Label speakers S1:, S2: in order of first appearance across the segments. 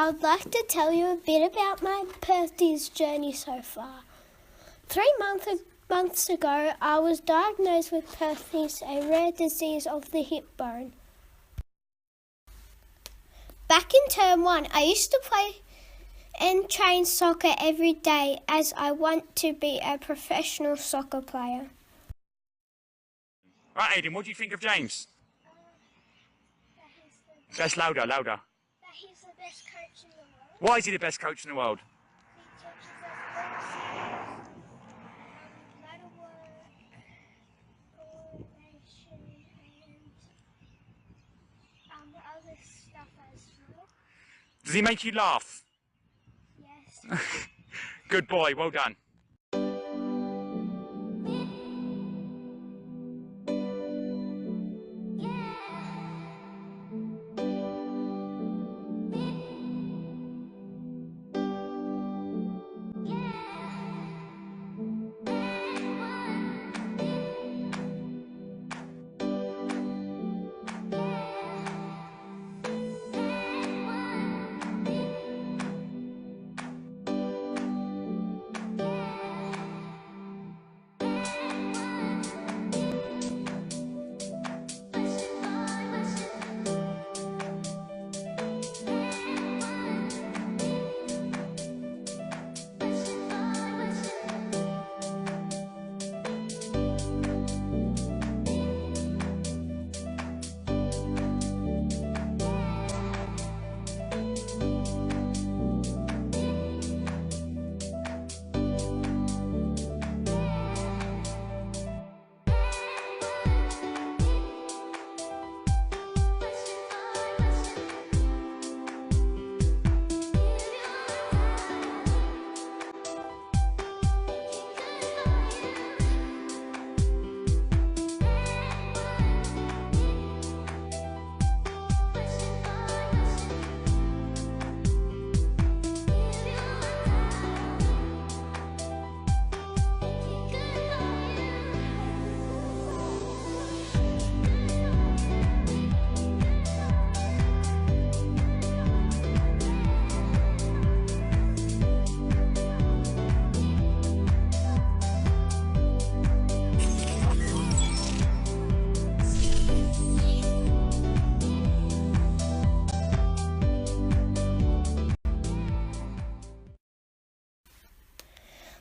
S1: I would like to tell you a bit about my Perthes journey so far. 3 months ago, I was diagnosed with Perthes, a rare disease of the hip bone. Back in term 1, I used to play and train soccer every day as I want to be a professional soccer player.
S2: Right, Aidyn, what do you think of James? That's louder.
S1: That he's the best coach in the world.
S2: Why is he the best coach in the world?
S1: He teaches us ladder work, coordination, and other stuff as well.
S2: Does he make you laugh?
S1: Yes.
S2: Good boy, well done.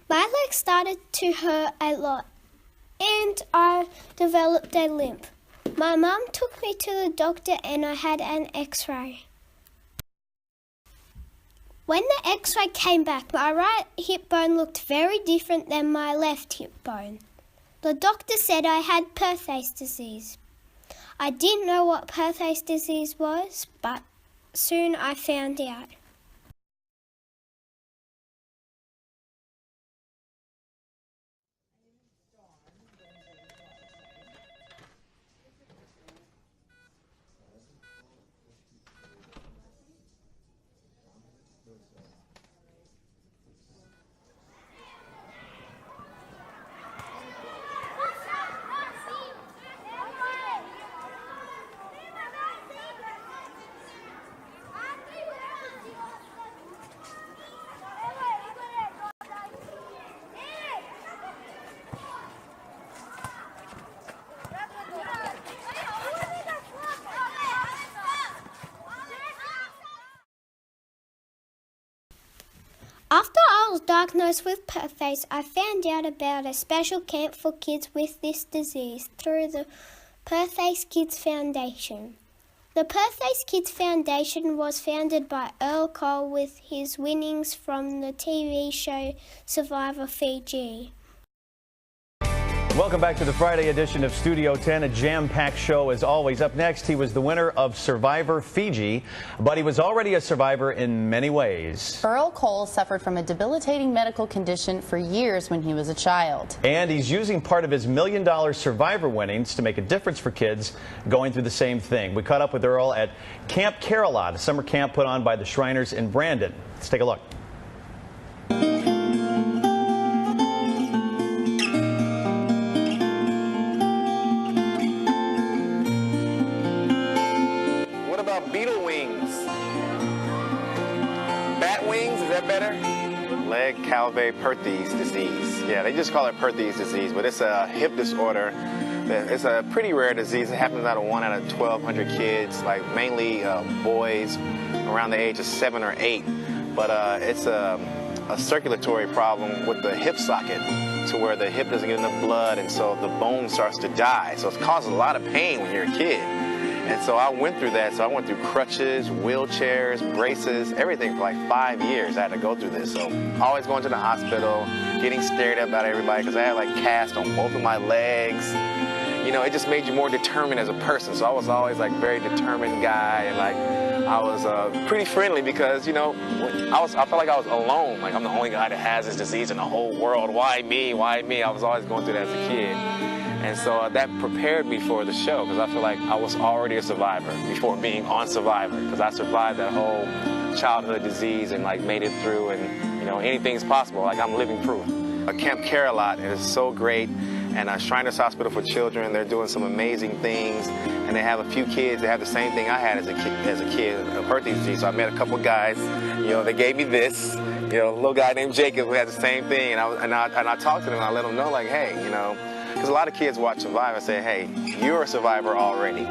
S1: My leg started to hurt a lot and I developed a limp. My mum took me to the doctor and I had an x-ray. When the x-ray came back, my right hip bone looked very different than my left hip bone. The doctor said I had Perthes disease. I didn't know what Perthes disease was, but soon I found out. After I was diagnosed with Perthes, I found out about a special camp for kids with this disease through the Perthes Kids Foundation. The Perthes Kids Foundation was founded by Earl Cole with his winnings from the TV show Survivor Fiji.
S3: Welcome back to the Friday edition of Studio 10, a jam-packed show as always. Up next, he was the winner of Survivor Fiji, but he was already a survivor in many ways.
S4: Earl Cole suffered from a debilitating medical condition for years when he was a child.
S3: And he's using part of his $1 million Survivor winnings to make a difference for kids going through the same thing. We caught up with Earl at Camp Carolot, a summer camp put on by the Shriners in Brandon. Let's take a look.
S5: Beetle wings. Perthes Disease. Yeah, they just call it Perthes Disease, but it's a hip disorder. It's a pretty rare disease. It happens out of 1 out of 1,200 kids, like mainly boys around the age of 7 or 8. But it's a circulatory problem with the hip socket, to where the hip doesn't get enough blood, and so the bone starts to die. So it causes a lot of pain when you're a kid. And so I went through that. So I went through crutches, wheelchairs, braces, everything for like 5 years. I had to go through this. So always going to the hospital, getting stared at by everybody because I had like cast on both of my legs. You know, it just made you more determined as a person. So I was always like very determined guy, and like I was pretty friendly because, you know, I felt like I was alone. Like, I'm the only guy that has this disease in the whole world. Why me? Why me? I was always going through that as a kid. And so that prepared me for the show, because I feel like I was already a survivor before being on Survivor, because I survived that whole childhood disease and like made it through, and you know, anything's possible. Like, I'm living proof. Camp Care-A-Lot is so great, and Shriners Hospital for Children, they're doing some amazing things, and they have a few kids that have the same thing I had as a kid, Perthes disease. So I met a couple guys, you know, they gave me this, you know, a little guy named Jacob who had the same thing, and I talked to them, and I let them know, like, hey, you know, because a lot of kids watch Survivor and say, hey, you're a survivor already.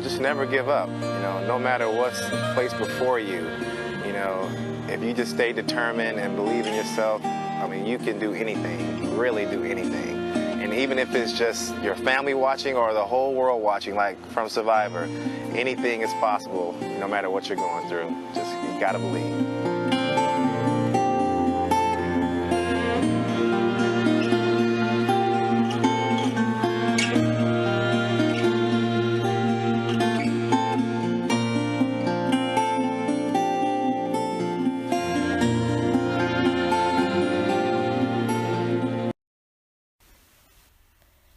S5: Just never give up. You know, no matter what's placed before you, you know, if you just stay determined and believe in yourself, I mean, you can do anything, really do anything. And even if it's just your family watching or the whole world watching, like from Survivor, anything is possible, no matter what you're going through. Just, you gotta believe.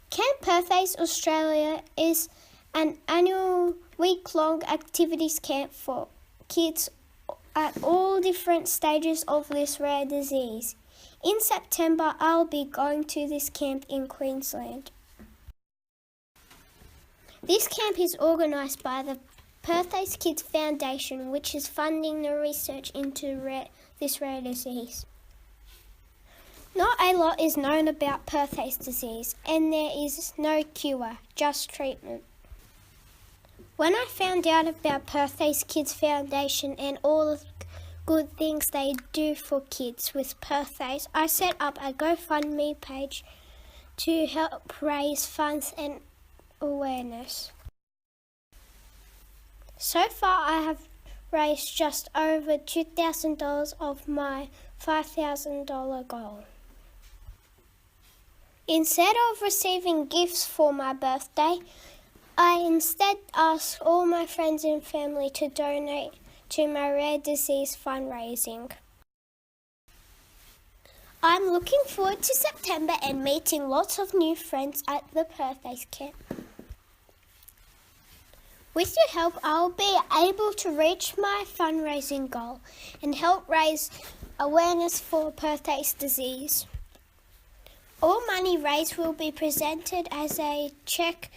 S1: Camp Perthes Australia is an annual week-long activities camp for kids at all different stages of this rare disease. In September, I'll be going to this camp in Queensland. This camp is organised by the Perthes Kids Foundation, which is funding the research into this rare disease. Not a lot is known about Perthes disease, and there is no cure, just treatment. When I found out about Perthes Kids Foundation and all the good things they do for kids with Perthes, I set up a GoFundMe page to help raise funds and awareness. So far I have raised just over $2,000 of my $5,000 goal. Instead of receiving gifts for my birthday, I instead asked all my friends and family to donate to my rare disease fundraising. I'm looking forward to September and meeting lots of new friends at the Perthes camp. With your help, I'll be able to reach my fundraising goal and help raise awareness for Perthes disease. All money raised will be presented as a cheque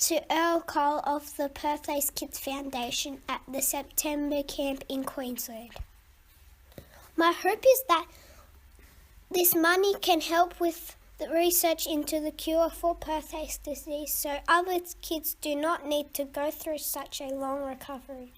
S1: to Earl Cole of the Perthes Kids Foundation at the September camp in Queensland. My hope is that this money can help with the research into the cure for Perthes disease, so other kids do not need to go through such a long recovery.